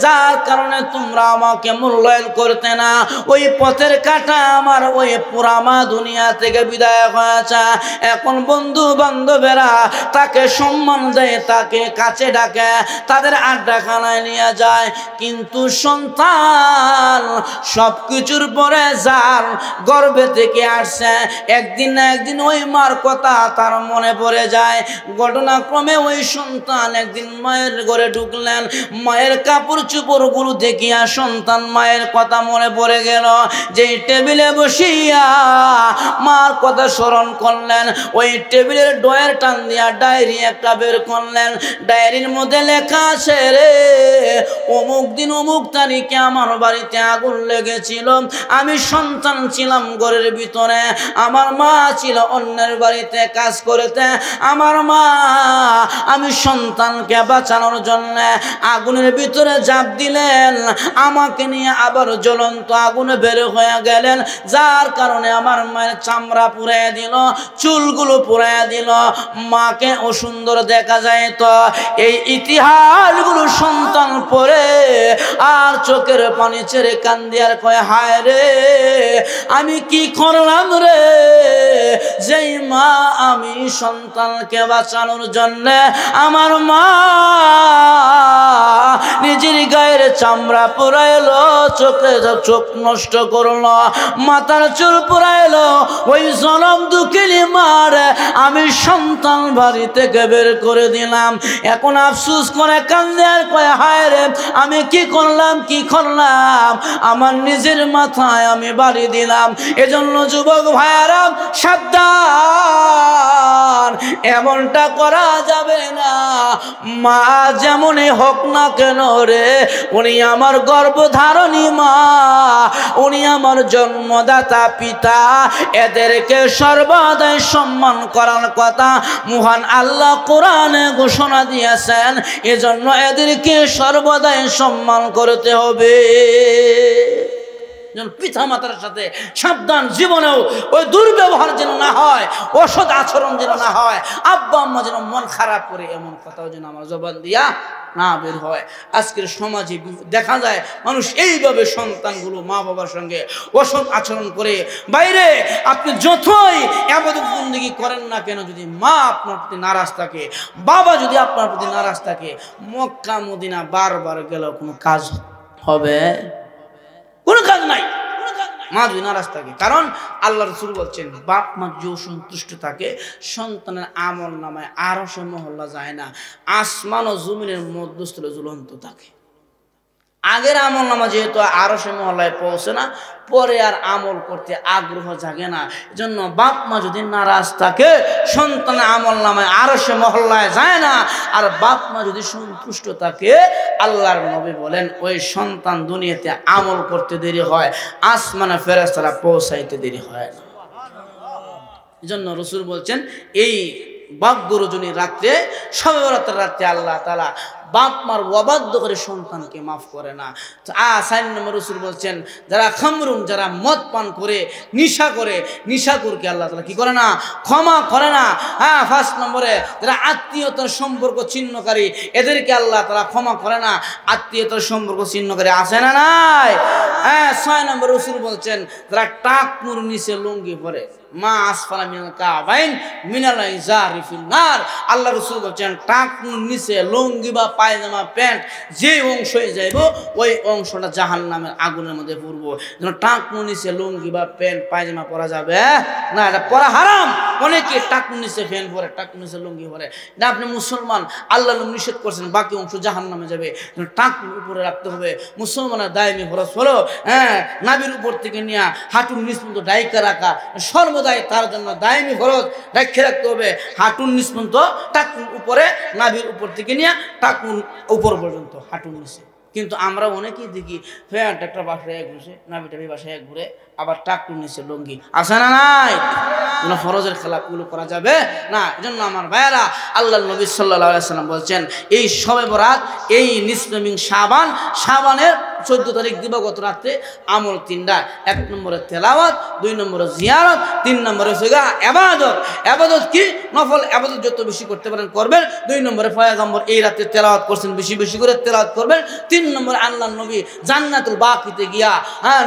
যার কারণে তোমরা আমাকে মূল্যায়ন করতে না। ওই পথের কাঁটা আমার ওই পুরা মা দুনিয়া থেকে বিদায় হয়েছে। এখন বন্ধু বান্ধবেরা তাকে সম্মান দেয়, তাকে কাছে ডাকে, তাদের আড্ডাখানায় নিয়ে যায়। কিন্তু সন্তান সবকিছুর পরে যার গর্ভে থেকে আসছে, একদিন না একদিন ওই মার কথা তার মনে পড়ে যায়। ঘটনাক্রমে ওই সন্তান একদিন মায়ের ঘরে ঢুকলেন, মায়ের কাপড় চোপড় গুলো দেখিয়া সন্তান মায়ের কথা মনে পড়ে গেল। যে টেবিলে বসিয়া মার কথা স্মরণ করলেন, ওই টেবিলের ডয়ের টান দিয়া ডায়েরি একটা বের করলেন। ডায়েরির মধ্যে লেখা আছে, রে অমুক দিন অমুক তারিখে আমার বাড়িতে আগুন লেগেছিল, আমি সন্তান ছিলাম ঘরের ভিতরে, আমার মা ছিল অন্যের বাড়িতে কাজ করতে, আমার মা আমি সন্তানকে বাঁচানোর জন্য আগুনের ভিতরে ঝাঁপ দিলেন, আমাকে নিয়ে আবার জ্বলন্ত আগুনে বের হয়ে গেলেন, যার কারণে আমার মায়ের চামড়া পুড়াইয়া দিল, চুলগুলো পুড়াইয়া দিল, মাকে অসুন্দর দেখা যায়। তো এই ইতিহাসগুলো সন্তান পড়ে আর চোখের পানি ছেড়ে কান্দি আর কয়, হায় রে আমি কি করলাম রে, যেই মা আমি সন্তানকে বাঁচানোর জন্য আমার মা নিজের গায়ের চামড়া পুরাইলো, চোখ নষ্ট করলো, মাথার চুল পুরাইলো, ওই জনম দুঃখিনী মার আমি সন্তান বাড়ি থেকে বের করে দিলাম। এখন আফসুস করে কান্দে আর কয়, হায় রে আমি কি করলাম, আমার নিজের মাথায় আমি বাড়ি দিলাম। এজন্য যুবক ভাইয়ারা সাবধান, এমনটা করা যাবে না। মা যেমনই হোক না কেন রে, উনি আমার গর্ভধারণী মা, উনি আমার জন্মদাতা পিতা, এদেরকে সর্বদাই সম্মান করার কথা মহান আল্লাহ কোরআনে ঘোষণা দিয়েছেন। এজন্য এদেরকে সর্বদাই সম্মান করতে হবে। পিতা মাতার সাথে সাবধান, জীবনেও ওই দুর্ব্যবহার যেন না হয়, অসৎ আচরণ যেন না হয়, আব্বা আম্মা যেন মন খারাপ করে এমন কথাও যেন আমার জবান দিয়া না বের হয়। আজকের সমাজে দেখা যায় মানুষ এইভাবে সন্তানগুলো মা বাবার সঙ্গে অসৎ আচরণ করে। বাইরে আপনি যতই ইবাদত বন্দেগী করেন না কেন, যদি মা আপনার প্রতি নারাজ থাকে, বাবা যদি আপনার প্রতি নারাজ থাকে, মক্কা মদিনা বারবার গেলেও কোনো কাজ হবে? কোনো কাজ নাই। মা যদি নারাজ থাকে, কারণ আল্লাহ রাসূল বলছেন বাপ মা যে সন্তুষ্ট থাকে সন্তানের আমল নামায় আরশে মহল্লা যায় না, আসমান ও জমিনের মধ্যস্থলে ঝুলন্ত থাকে। আগের আমল নামা যেহেতু আরশে মহল্লায় পৌঁছে না, পরে আর আমল করতে আগ্রহ জাগে না। এজন্য বাপ মা যদি নারাজ থাকে সন্তানের আমল নামায় আরশে মহল্লায় যায় না। আর বাপ মা যদি সন্তুষ্ট থাকে, আল্লাহর নবী বলেন ওই সন্তান দুনিয়াতে আমল করতে দেরি হয়, আসমানে ফেরেশতারা পৌঁছাইতে দেরি হয় না। এজন্য রাসূল বলছেন এই ভাগ্য রজনীর রাত্রে, শবে বরাতের রাত্রে আল্লাহ তাআলা বাপ মার অবাধ্য করে সন্তানকে মাফ করে না। 4 নম্বর রাসূল বলছেন যারা খামরুন, যারা মদ পান করে নিশা করে, নিশাকুরকে আল্লাহ তাআলা কি করে না? ক্ষমা করে না। 5 নম্বরে যারা আত্মীয়তার সম্পর্ক ছিন্নকারী, এদেরকে আল্লাহ তাআলা ক্ষমা করে না। আত্মীয়তার সম্পর্ক ছিন্নকারী আছে না নাই? 6 নম্বর রাসূল বলছেন যারা টাকনুর নিচে লুঙ্গি পরে, মা আসফালা মিনাল কাবাইন মিনাল ইজারি ফিন নার। আল্লাহ রাসূল বলেন টাকনুর নিচে লুঙ্গি বা পায়জামা প্যান্ট যে অংশ হয়ে যাইব ওই অংশটা জাহান্নামের আগুনের মধ্যে পড়বো। যেন টাকনুর নিচে লুঙ্গি বা প্যান্ট পায়জামা পরা যাবে না, এটা পরা হারাম। অনেকে টাকনুর নিচে প্যান্ট পরে, টাকনুর নিচে লুঙ্গি পরে। না, আপনি মুসলমান, আল্লাহ নিষেধ করছেন বাকি অংশ জাহান্নামে যাবে, টাকনুর উপরে রাখতে হবে। মুসলমানের দায়মি খরচ হলো নাভির উপর থেকে নিয়ে হাঁটুর নিচ পর্যন্ত ডাইকা রাখা, সর্বদাই তার জন্য দায়মি খরচ রেখে রাখতে হবে। হাঁটুর নিচ পর্যন্ত, টাকুর উপরে, নাভির উপর থেকে নিয়ে টাকুর উপর পর্যন্ত হাঁটুর নিচে। কিন্তু আমরা অনেকেই দেখি প্যান্ট একটা বাসায় এক ঘুষে, নাভিটা বাসায় এক ঘুরে, আবার টাকুর নিচে লুঙ্গি। আছে না নাই? ফরজের খেলাপগুলো করা যাবে না। এজন্য আমার ভাইয়েরা, আল্লাহ নবী সাল্লাল্লাহু আলাইহি ওয়াসাল্লাম বলছেন এই শবে বরাত, এই নিসফে মিন শাবান, শাবানের 14 তারিখ দিবাগত রাতে আমল 3টা। 1 নম্বরে তেলাওয়াত, 2 নম্বরে জিয়ারত, 3 নম্বরে হচ্ছে ইবাদত। ইবাদত কি? নফল ইবাদত যত বেশি করতে পারেন করবেন। 2 নম্বরে পয়গম্বর এই রাতে তেলাওয়াত করছেন, বেশি বেশি করে তেলাওয়াত করবেন। 3 নম্বরে আল্লাহর নবী জান্নাতুল বাকিতে গিয়া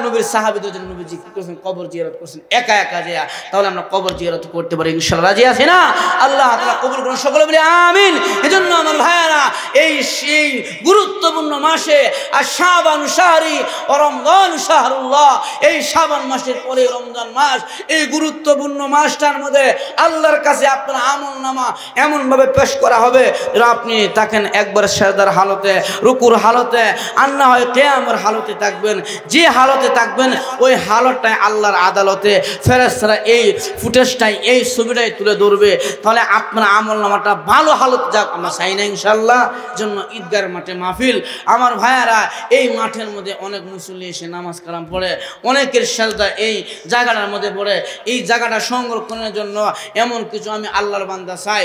নবীর সাহাবীদের জন্য নবী জিকির করছেন, কবর জিয়ারত করছেন একা একা যায়। তাহলে আমরা কবর জিয়ারত করতে পারি ইনশাআল্লাহ। রাজি আছি না? আল্লাহ তাআলা কবুল করুন, সকলে বলি আমিন। এজন্য আমার ভাইয়েরা, এই সেই গুরুত্বপূর্ণ মাসে আর শাবান শাহরি ও রমজান শাহরুল্লাহ, এই শাবান মাসের পরে রমজান মাস, এই গুরুত্বপূর্ণ মাসটার মধ্যে আল্লাহর কাছে আপনার আমলনামা এমন ভাবে পেশ করা হবে যেন আপনি থাকেন একবার সিজদার হালতে, রুকুর হালতে, আর না হয় কিয়ামের হালতে থাকবেন। যে হালতে থাকবেন ওই হালতটাই আল্লাহর আদালতে ফেরেশতারা এই ফুটেজটাই, এই ছবিটাই তুলে ধরবে। তাহলে আপনার আমলনামাটা ভালো হালত যাক, আমরা চাই না ইনশাআল্লাহ। জন্য ঈদগার মাঠে মাহফিল। আমার ভাইয়ারা, এই মাঠের মধ্যে অনেক মুসল্লি এসে নামাজ কালাম পড়ে, অনেকের সিজদা এই জায়গাটার মধ্যে পড়ে। এই জায়গাটা সংরক্ষণের জন্য এমন কিছু আমি আল্লাহর বান্দা চাই,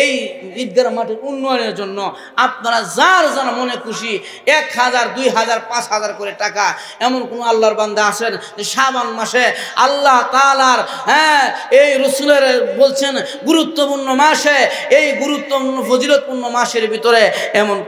এই ঈদগার মাঠের উন্নয়নের জন্য আপনারা যার যার মনে খুশি 1000, 2000, 5000 করে টাকা, এমন কোন আল্লাহর বান্দা আছেন যে শাবান মাসে আল্লাহ তাআলার এই রাসূলের বলছেন গুরুত্বপূর্ণ মাসে, এই গুরুত্বপূর্ণ ফজিলতপূর্ণ মাসের ভিতরে এমন